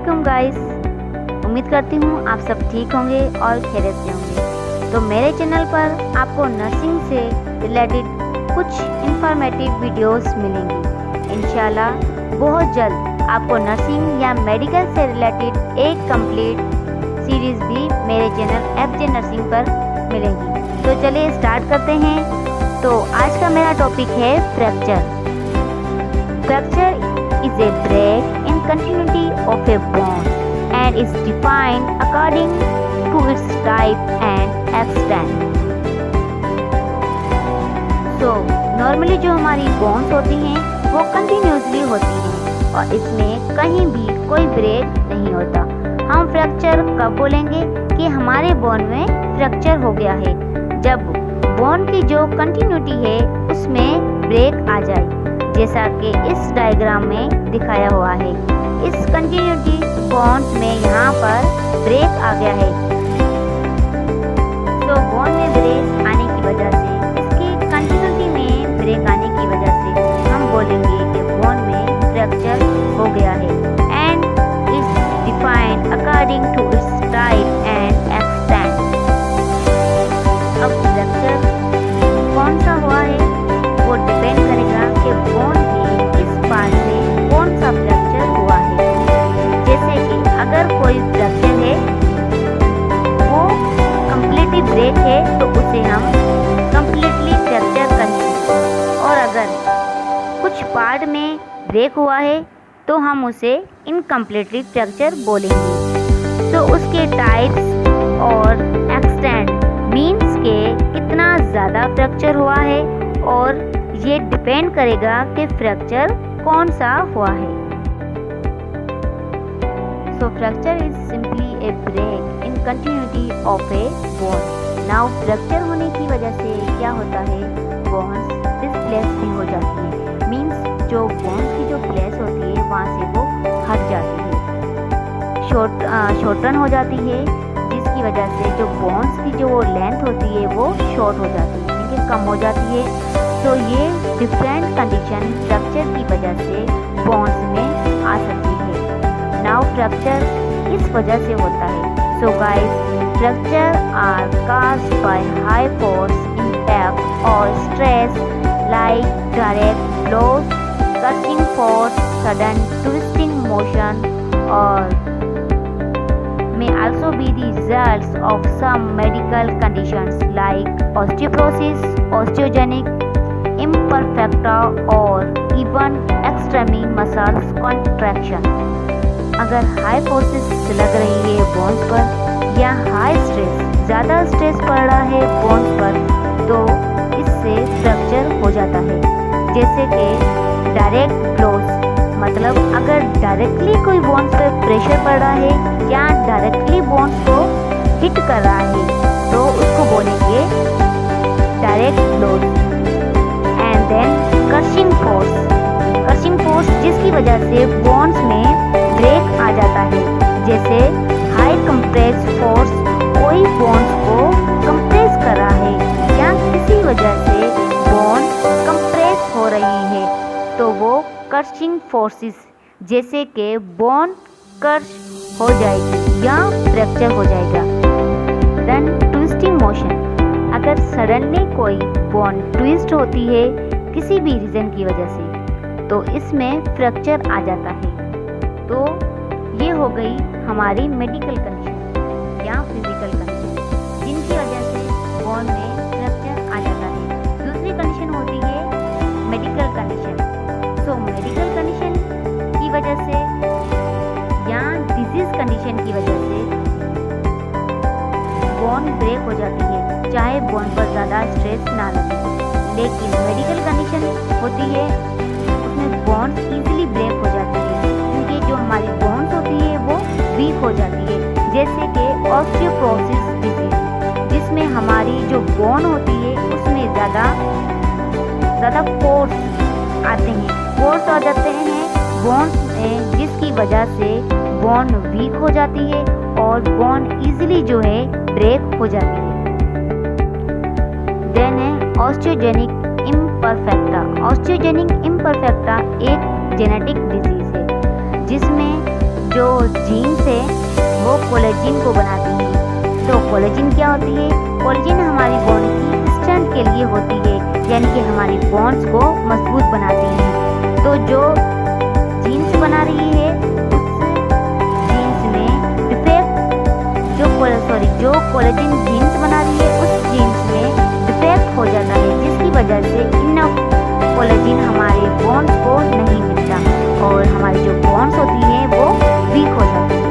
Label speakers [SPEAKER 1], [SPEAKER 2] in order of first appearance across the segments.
[SPEAKER 1] वालेकुम गाइस। उम्मीद करती हूँ आप सब ठीक होंगे और खैरियत से होंगे। तो मेरे चैनल पर आपको नर्सिंग से रिलेटेड कुछ इंफॉर्मेटिव वीडियोस मिलेंगी। इंशाल्लाह बहुत जल्द आपको नर्सिंग या मेडिकल से रिलेटेड एक कंप्लीट सीरीज़ भी मेरे चैनल FJ नर्सिंग पर मिलेंगी। तो चलिए स्टार्ट करते हैं। तो आज का मेरा टॉपिक है fracture. Fracture is a break in continuity of a bone and is defined according to its type and extent. So, normally जो हमारी bones होती हैं वो continuously होती हैं और इसमें कहीं भी कोई ब्रेक नहीं होता। हम फ्रैक्चर कब बोलेंगे कि हमारे बोन में फ्रैक्चर हो गया है? जब बोन की जो कंटिन्यूटी है उसमें ब्रेक आ जाए, जैसा कि इस डायग्राम में दिखाया हुआ है। इस कंटिन्यूटी बोन्स में यहाँ पर ब्रेक आ गया है। तो बोन में ब्रेक आने की वजह से, इसकी कंटिन्यूटी में ब्रेक आने की वजह से हम बोलेंगे कि बोन में फ्रैक्चर हो गया है and it's defined according to its type and extent. अब फ्रैक्चर कौन सा हुआ है वो डिपेंड करेगा कि बोन के किस पार्ट में कौन सा फ्रैक्चर हुआ है। जैसे कि अगर कोई फ्रैक्चर है वो कम्प्लीटली ब्रेक है तो उसे हम कम्प्लीटली फ्रैक्चर कहेंगे, और अगर कुछ पार्ट में ब्रेक हुआ है तो हम उसे इनकम्प्लीटली फ्रैक्चर बोलेंगे। तो उसके टाइप्स और एक्सटेंट मीन्स के कितना ज़्यादा फ्रैक्चर हुआ है, और ये डिपेंड करेगा कि फ्रैक्चर कौन सा हुआ है। So fracture is simply a break in continuity of a bone. Now fracture होने की वजह से क्या होता है, बोन्स डिस्प्लेस भी हो जाती है। मीन्स जो बोन्स की जो प्लेस होती है वहाँ से वो हट जाती है, शॉर्टन हो जाती है, जिसकी वजह से जो बोन्स की जो लेंथ होती है वो शॉर्ट हो जाती है, यानी कि कम हो जाती है। तो ये डिफरेंट कंडीशन फ्रैक्चर की वजह से बोन्स में आ सकती है। नाउ फ्रैक्चर इस वजह से होता है। So guys, fracture are caused by high force impact और stress like direct blows, crushing force, sudden twisting motion, और may also be the results of some medical conditions like osteoporosis, osteogenic imperfecta or even extreme muscle contraction। अगर high forces लग रही है bones पर या high stress, ज़्यादा stress पड़ रहा है बोन्स पर, तो इससे फ्रैक्चर हो जाता है। जैसे कि डायरेक्ट ब्लोज, मतलब अगर डायरेक्टली कोई बोन्स पे प्रेशर पड़ रहा है या डायरेक्टली बोन्स को हिट कर रहा है तो उसको बोलेंगे direct blows. And then crushing force जिसकी वजह से बोन्स में ब्रेक आ जाता है। जैसे हाई कंप्रेस फोर्स, कोई बोन्स को कंप्रेस कर रहा है या किसी वजह से बोन कंप्रेस हो रही है तो वो क्रशिंग फोर्सेस, जैसे कि बोन क्रश हो जाएगी या फ्रैक्चर हो जाएगा। देन ट्विस्टिंग मोशन, अगर सडनली कोई बोन ट्विस्ट होती है किसी भी रीज़न की वजह से तो इसमें फ्रैक्चर आ जाता है। तो ये हो गई हमारी मेडिकल कंडीशन या फिजिकल कंडीशन, जिनकी वजह से बोन में फ्रैक्चर आ जाता है। दूसरी कंडीशन होती है मेडिकल कंडीशन। तो मेडिकल कंडीशन की वजह से या डिजीज कंडीशन की वजह से बोन ब्रेक हो जाती है, चाहे बोन पर ज़्यादा स्ट्रेस ना लगे। लेकिन मेडिकल कंडीशन होती है उसमें बोन इजीली ब्रेक हो जाती है, क्योंकि जो हमारी बोन्स होती है वो वीक हो जाती है। जैसे कि ऑस्टियोपोरोसिस डिजीज, जिसमें हमारी जो बोन होती है उसमें ज़्यादा पोर्स आते हैं, पोर्स आ जाते हैं बोन्स में, जिसकी वजह से बोन वीक हो जाती है और बोन इजीली जो है ब्रेक हो जाती है। देन है ऑस्टियोजेनिक इम्परफेक्टा। ऑस्टियोजेनिक इम्परफेक्टा एक जेनेटिक डिजीज है जिसमें जो जीन्स है वो कोलेजिन को बनाती है। तो कोलेजिन क्या होती है? कोलेजिन हमारी बोन की स्ट्रेंथ के लिए होती है, यानी कि हमारी बोन्स को मजबूत बनाती है। तो जो जीन्स बना रही है उस जीन्स में डिफेक्ट जो कोलेजिन जीन्स बना रही है उस जीन्स में डिफेक्ट हो जाता है, जिसकी वजह से इनफ कोलेजिन हमारे बोन्स को नहीं मिलता और हमारी जो बोन्स होती हैं वो वीक हो जाती है,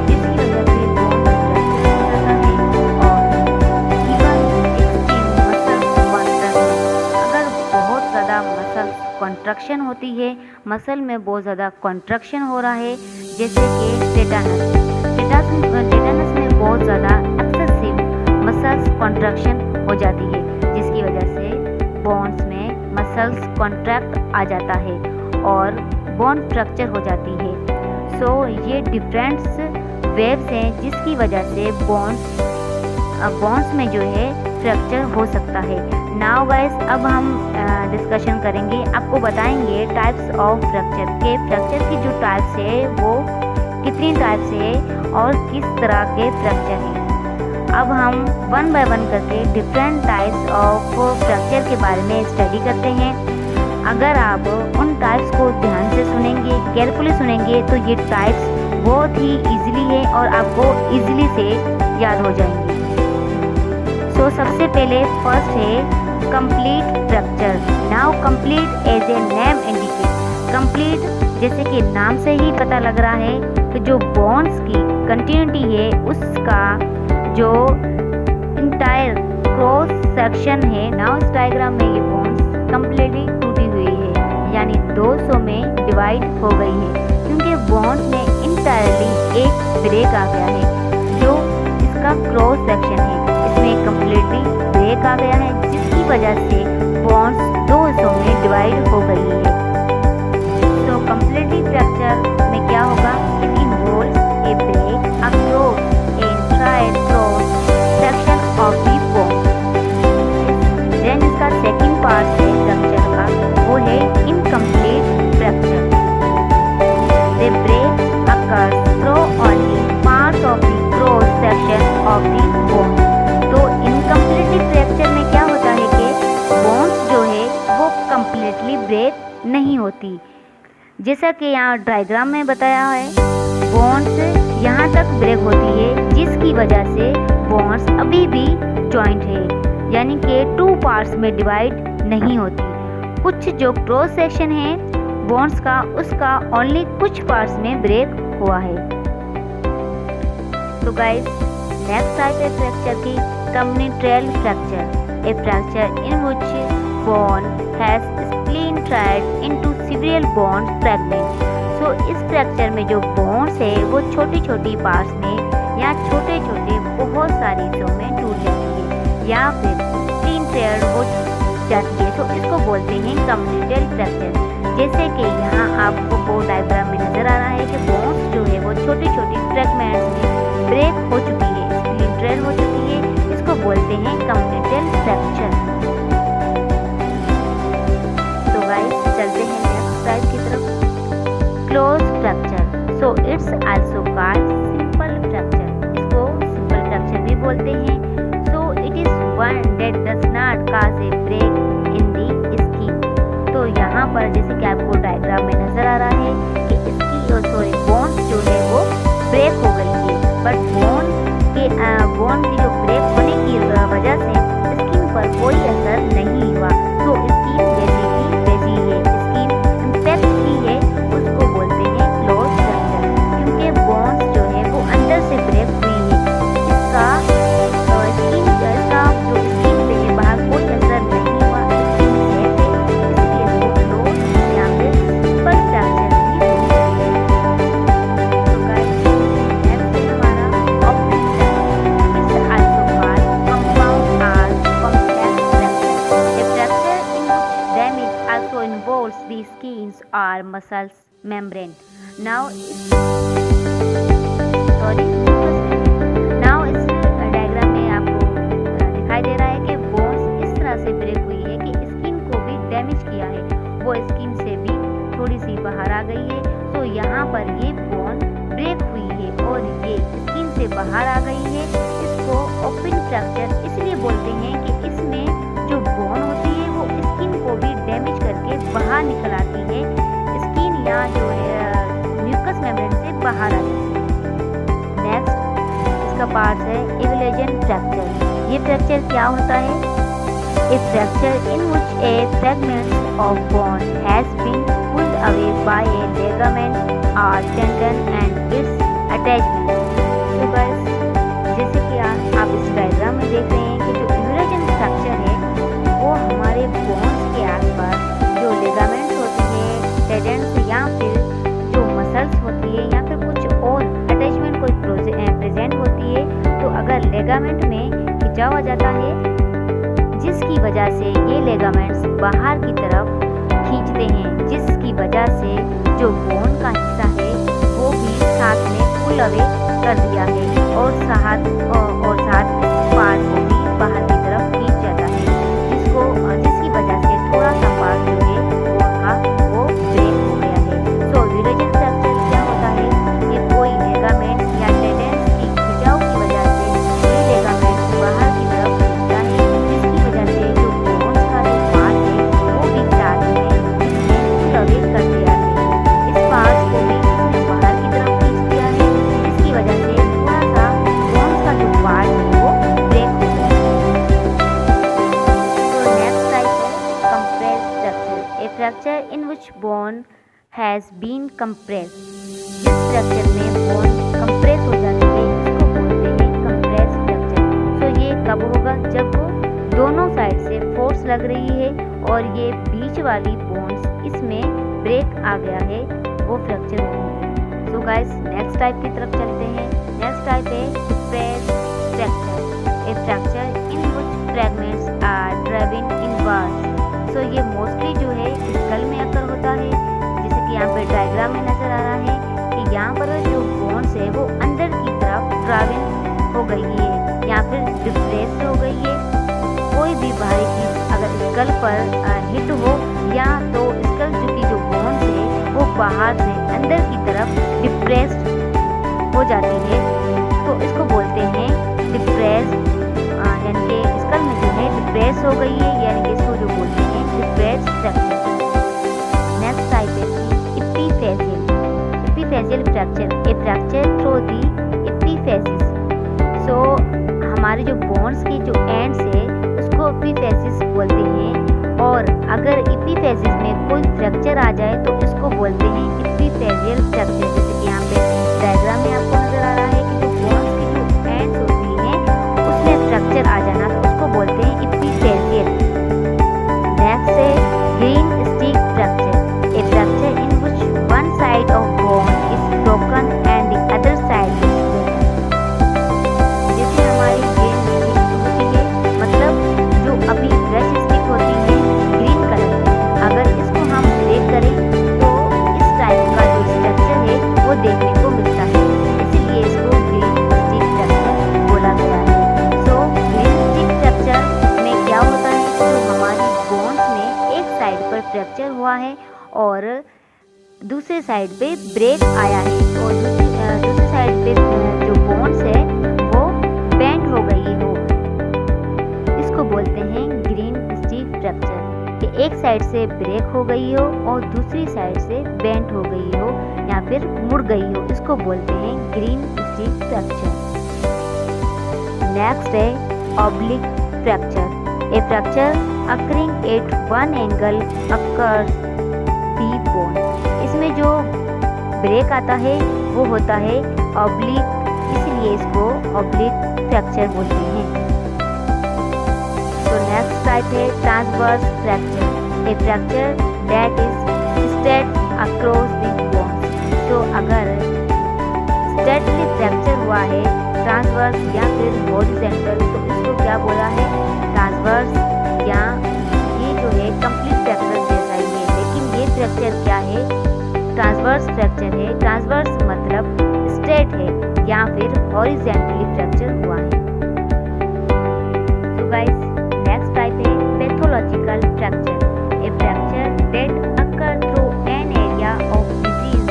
[SPEAKER 1] जिसकी वजह से बोन अगर बहुत ज़्यादा मसल कॉन्ट्रैक्शन होती है, मसल में बहुत ज़्यादा कॉन्ट्रैक्शन हो रहा है, जैसे कि टेटानस में बहुत ज़्यादा एक्सेसिव मसल्स कॉन्ट्रैक्शन हो जाती है, जिसकी वजह से बोन्स में मसल्स कॉन्ट्रैक्ट आ जाता है और बोन फ्रैक्चर हो जाती है। सो ये डिफरेंट वेव्स हैं जिसकी वजह से बोन्स में जो है फ्रैक्चर हो सकता है। नाउ गाइस, अब हम डिस्कशन करेंगे, आपको बताएंगे टाइप्स ऑफ फ्रैक्चर के। फ्रैक्चर की जो टाइप्स है वो कितनी टाइप्स है और किस तरह के फ्रैक्चर हैं। अब हम वन बाय वन करके डिफरेंट टाइप्स ऑफ फ्रैक्चर के बारे में स्टडी करते हैं। अगर आप उन टाइप्स को ध्यान से सुनेंगे, केयरफुली सुनेंगे, तो ये टाइप्स बहुत ही इजीली है और आपको इजीली से याद हो जाएंगे। सो सबसे पहले फर्स्ट है complete fracture. Now complete as a name indicate. Complete जैसे कि नाम से ही पता लग रहा है कि जो बोन्स की कंटिन्यूटी है उसका जो इंटायर क्रॉस सेक्शन है। नाउ इस डायग्राम में ये बोन्स कम्प्लीटली टूटी हुई है, यानी 200 में डिवाइड हो गई है, क्योंकि बोन्स में इंटायरली एक ब्रेक आ गया है जो इसका क्रॉस सेक्शन है, इसमें कम्प्लीटली ब्रेक आ गया है, जिसकी वजह से बोन्स 200 में डिवाइड हो गई है। तो कम्प्लीटली फ्रैक्चर में क्या होगा? It involves a break across a entire cross section of the bone. Then इसका सेकंड पार्ट है फ्रैक्चर का, वो है incomplete fracture. The break occurs through only part of the cross section of the bone. तो incompletely fracture में क्या होता है कि बोन्स जो है वो कम्प्लीटली ब्रेक नहीं होती, जैसा कि यहाँ डायग्राम में बताया है। बोन्स यहाँ तक ब्रेक होती है, जिसकी वजह से बोन्स अभी भी जॉइंट है, यानी कि 2 पार्ट्स में डिवाइड नहीं होती। कुछ जो क्रॉस सेक्शन है बोन्स का, उसका ओनली कुछ पार्ट्स में ब्रेक हुआ है। तो गाइस, नेक्स्ट टाइप है फ्रैक्चर की comminuted fracture. A fracture in which bone has splintered into several bone fragments. So इस फ्रैक्चर में जो बोन्स है वो छोटी छोटी पार्ट्स में या छोटे छोटे बहुत सारी हिस्सों में टूट जाती है या फिर स्प्लिंटर्ड हो जाती है। तो इसको बोलते हैं कम्युनिट्रियल फ्रैक्चर। जैसे कि यहाँ आपको डायग्राम में नजर आ रहा है कि बोन्स जो है वो छोटी छोटी फ्रैगमेंट्स में ब्रेक हो चुकी है, स्प्लिंटर्ड हो चुकी है, इसको बोलते हैं कम्युनिट्रियल फ्रैक्चर। तो गाइस, चलते हैं नेक्स्ट टाइप की तरफ, close fracture. So it's also called simple fracture. इसको सिंपल फ्रैक्चर भी बोलते हैं। So it is one that does not cause a break in the skin. तो यहाँ पर जैसे कि आपको डायग्राम में नजर आ रहा है कि इसकी बोन्स जो है वो ब्रेक हो गई है, बट बोन की जो ब्रेक होने की वजह से स्किन पर कोई असर नहीं हुआ। तो स्किन जैसे कि वैसी है, स्किन इम्पैक्ट की है, उसको बोलते हैं क्लोज फ्रैक्चर, क्योंकि बोन्स जो है वो अंदर से ब्रेक हुई है, इसका स्किन जो स्किन पे है बाहर कोई असर नहीं हुआ, स्किन सेफ है, इसलिए इसको क्लोज या फिर सिंपल फ्रैक्चर भी बोलते हैं। तो गाइस, नेक्स्ट है हमारा optic fracture. It's also called compound or complex fracture. A fracture in which damage also involves the skins or muscles membrane. Now इस डायग्राम में आपको दिखाई दे रहा है कि बोन्स इस तरह से ब्रेक हुई है कि स्किन को भी डैमेज किया है, वो स्किन से भी थोड़ी सी बाहर आ गई है। तो यहाँ पर ये बोन ब्रेक हुई है और ये स्किन से बाहर आ गई है। इसको ओपन फ्रैक्चर इसलिए बोलते हैं कि इसमें जो बोन होती है वो स्किन को भी डैमेज करके बाहर निकल आती है, स्किन या जो म्यूकस मेम्ब्रेन से बाहर आ जाती है। नेक्स्ट इसका पार्ट है एविलेजन फ्रैक्चर। ये फ्रैक्चर क्या होता है? A fracture in which a fragment of bone has been pulled away by a ligament or tendon and its attachment. So guys, जैसे कि आप इस डायग्राम में देख रहे हैं कि जो एविलेजन फ्रैक्चर है वो हमारे बोन्स के आसपास जो लिगामेंट्स होती है, टेंडन्स या फिर जो मसल्स होती है या फिर कुछ और अटैचमेंट कोई प्रेजेंट होती है, तो अगर लिगामेंट में खिंचाव आ जाता है जिसकी वजह से ये लिगामेंट्स बाहर की तरफ खींचते हैं, जिसकी वजह से जो बोन का हिस्सा है वो भी साथ में पुल अवे कर दिया है और साथ पार्ट को भी बाहर की तरफ खींच जाता है, जिसकी वजह से थोड़ा सा पार्ट जो है बोन का वो ब्रेक हो गया है। सो एविलेजन फ्रैक्चर क्या होता है कि कोई लिगामेंट्स या टेंडन्स की खिंचाव की वजह से ये लिगामेंट्स बाहर की तरफ खींचता है, जिसकी वजह से जो बोन्स का जो पार्ट है वो भी साथ में पुल अवे कर दिया है। इस पार्ट को भी इसने बाहर की तरफ खींच दिया है, जिसकी वजह से थोड़ा सा बोन्स का जो पार्ट है वो ब्रेक हो गया है। तो नेक्स्ट टाइप है compressed fracture. A fracture in which bone has been compressed. जिस फ्रैक्चर में बोन कंप्रेस हो जाती है इसको बोलते हैं कंप्रेस्ड फ्रैक्चर। तो ये कब होगा? जब दोनों साइड से फोर्स लग रही है और ये बीच वाली बोन्स इसमें ब्रेक आ गया है, वो फ्रैक्चर होगी। सो गाइस, नेक्स्ट टाइप की तरफ चलते हैं। नेक्स्ट टाइप है depressed fracture. A fracture in which fragments are driving inwards. So ये मोस्टली जो है स्कल में अकर होता है, जैसे कि यहाँ पे डायग्राम में नजर आ रहा है कि यहाँ पर जो बोन्स है वो अंदर की तरफ ड्राइविंग हो गई है या फिर डिप्रेस हो गई है। कोई भी भारी चीज अगर स्कल पर हिट हो या तो स्कल की जो बोन्स है वो बाहर से अंदर की तरफ डिप्रेस्ड हो जाती है, तो इसको बोलते हैं डिप्रेस्ड, यानी कि स्कल में जो है डिप्रेस हो गई है, यानी कि इसको जो बोलते हैं डिप्रेस्ड फ्रैक्चर। नेक्स्ट टाइप है epiphyseal fracture. A fracture through the epiphysis. So हमारे जो बोन्स की जो एंड्स है उसको एपिफेसिस बोलते हैं, और अगर एपिफेसिस में कोई फ्रैक्चर आ जाए तो इसको बोलते हैं एपिफेसियल फ्रैक्चर। जैसे कि यहाँ पे डायग्राम में आपको नजर आ रहा है कि जो बोन्स की जो एंड्स होती हैं उसमें फ्रैक्चर आ जाना, तो उसको बोलते हैं एपिफेसियल। नेक्स्ट है green stick fracture. A fracture in which one side of bone is broken and the other side is जैसे हमारी ग्रीन स्टिक होती है, मतलब जो अभी फ्रेश स्टिक होती है ग्रीन कलर की, अगर इसको हम ब्रेक करें तो इस टाइप का जो स्ट्रक्चर है वो देखने को मिलता है, इसीलिए इसको ग्रीन स्टिक फ्रैक्चर बोला गया है। सो ग्रीन स्टिक फ्रैक्चर में क्या होता है, जो हमारी बोन्स में एक साइड पर फ्रैक्चर हुआ है और दूसरे साइड पे ब्रेक आया है, और दूसरी साइड पे जो बोन्स है वो बेंड हो गई हो, इसको बोलते हैं ग्रीन स्टिक फ्रैक्चर। कि एक साइड से ब्रेक हो गई हो और दूसरी साइड से बेंड हो गई हो या फिर मुड़ गई हो, इसको बोलते हैं ग्रीन स्टिक फ्रैक्चर। नेक्स्ट है oblique fracture. A fracture occurring at one angle occurs the bone. इसमें जो ब्रेक आता है वो होता है ऑब्लिक, इसलिए इसको ऑब्लिक फ्रैक्चर बोलते हैं। तो नेक्स्ट टाइप है transverse fracture. A fracture that is straight across the bone. तो अगर स्ट्रेटली फ्रैक्चर हुआ है ट्रांसवर्स या फिर हॉरिजॉन्टल, तो इसको क्या बोला है? ट्रांसवर्स, या ये जो है कंप्लीट फ्रैक्चर जैसा ही है, लेकिन ये फ्रैक्चर क्या है? ट्रांसवर्स फ्रैक्चर है। ट्रांसवर्स मतलब स्ट्रेट है या फिर हॉरिजॉन्टली फ्रैक्चर हुआ है। तो गाइस, नेक्स्ट टाइप है pathological fracture. A fracture that occur through an area of disease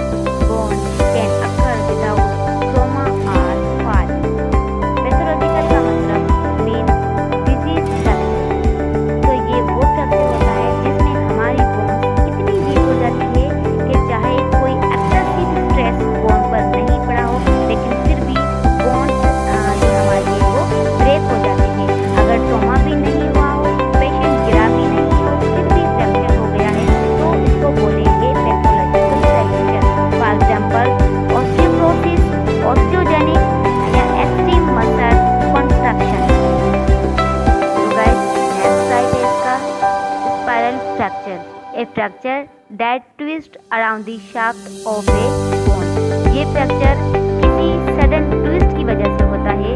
[SPEAKER 1] fracture that twist around the shaft of a bone। ये फ्रैक्चर किसी सडन ट्विस्ट की वजह से होता है।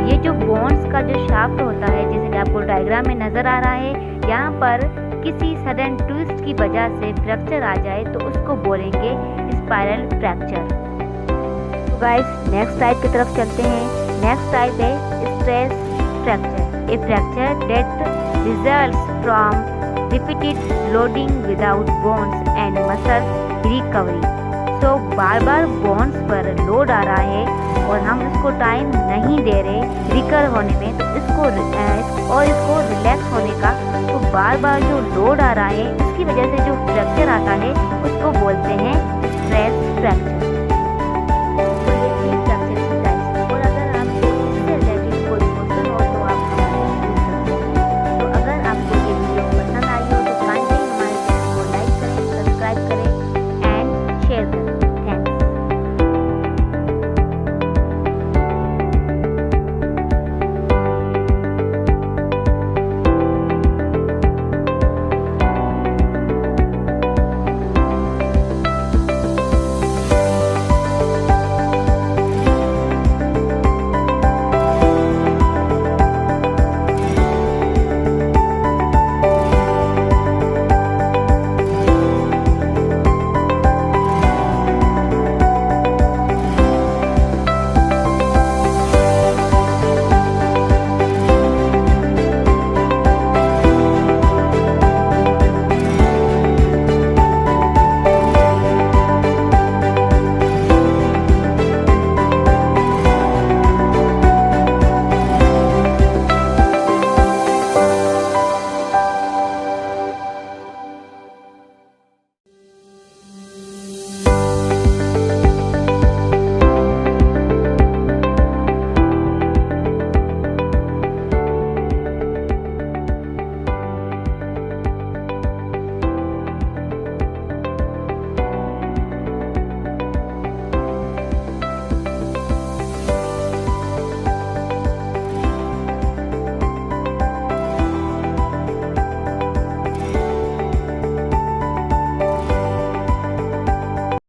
[SPEAKER 1] ये जो बोन्स का जो शाफ्ट होता है, जैसे कि आपको डायग्राम में नज़र आ रहा है, यहाँ पर किसी सडन ट्विस्ट की वजह से फ्रैक्चर आ जाए तो उसको बोलेंगे स्पाइरल फ्रैक्चर। तो गाइस नेक्स्ट टाइप की तरफ चलते हैं। नेक्स्ट टाइप है stress fracture. A fracture that results from repeated loading without bones and muscle recovery. तो बार बार बोन्स पर लोड आ रहा है और हम इसको टाइम नहीं दे रहे रिकवर होने में, तो इसको रिलैक्स होने का, तो बार बार जो लोड आ रहा है उसकी वजह से जो फ्रैक्चर आता है उसको बोलते हैं